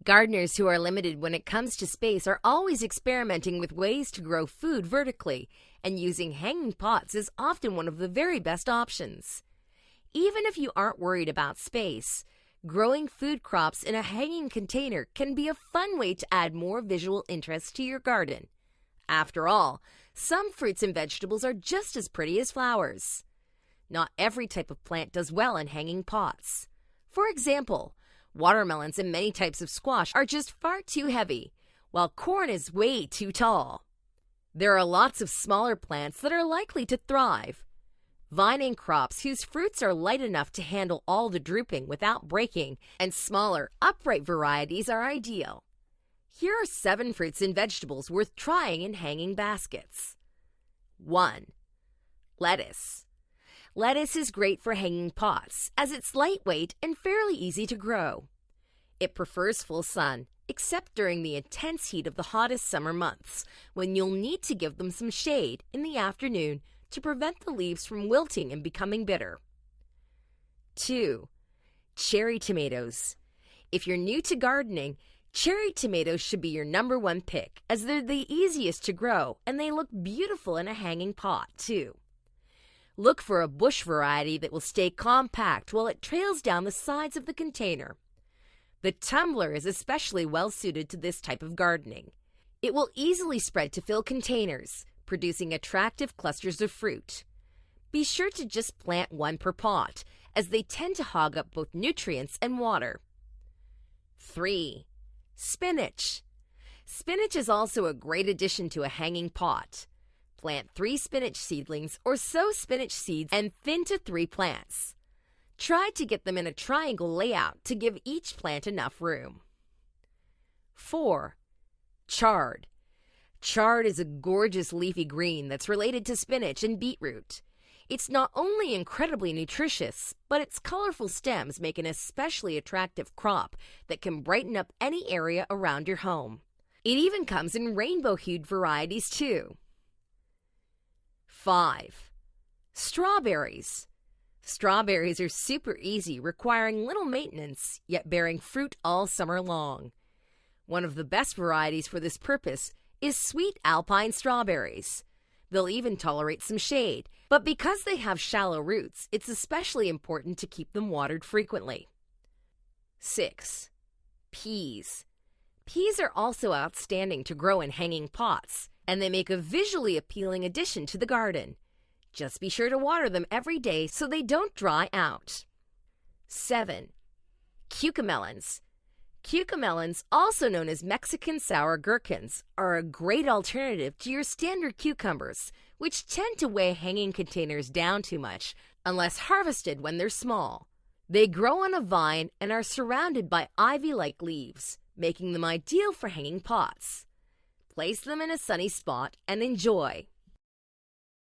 Gardeners who are limited when it comes to space are always experimenting with ways to grow food vertically, and using hanging pots is often one of the very best options. Even if you aren't worried about space, growing food crops in a hanging container can be a fun way to add more visual interest to your garden. After all, some fruits and vegetables are just as pretty as flowers. Not every type of plant does well in hanging pots. For example, watermelons and many types of squash are just far too heavy, while corn is way too tall. There are lots of smaller plants that are likely to thrive. Vining crops whose fruits are light enough to handle all the drooping without breaking, and smaller, upright varieties are ideal. Here are 7 fruits and vegetables worth trying in hanging baskets. 1. Lettuce. Lettuce is great for hanging pots, as it's lightweight and fairly easy to grow. It prefers full sun, except during the intense heat of the hottest summer months, when you'll need to give them some shade in the afternoon to prevent the leaves from wilting and becoming bitter. 2. Cherry tomatoes. If you're new to gardening, cherry tomatoes should be your #1 pick, as they're the easiest to grow and they look beautiful in a hanging pot, too. Look for a bush variety that will stay compact while it trails down the sides of the container. The tumbler is especially well suited to this type of gardening. It will easily spread to fill containers, producing attractive clusters of fruit. Be sure to just plant 1 per pot, as they tend to hog up both nutrients and water. 3. Spinach. Spinach is also a great addition to a hanging pot. Plant 3 spinach seedlings or sow spinach seeds and thin to 3 plants. Try to get them in a triangle layout to give each plant enough room. 4. Chard. Chard is a gorgeous leafy green that's related to spinach and beetroot. It's not only incredibly nutritious, but its colorful stems make an especially attractive crop that can brighten up any area around your home. It even comes in rainbow-hued varieties too. 5. Strawberries. Strawberries are super easy, requiring little maintenance, yet bearing fruit all summer long. One of the best varieties for this purpose is sweet alpine strawberries. They'll even tolerate some shade, but because they have shallow roots, it's especially important to keep them watered frequently. 6. Peas. Peas are also outstanding to grow in hanging pots, and they make a visually appealing addition to the garden. Just be sure to water them every day so they don't dry out. 7. Cucamelons. Cucamelons, also known as Mexican sour gherkins, are a great alternative to your standard cucumbers, which tend to weigh hanging containers down too much unless harvested when they're small. They grow on a vine and are surrounded by ivy-like leaves, making them ideal for hanging pots. Place them in a sunny spot and enjoy.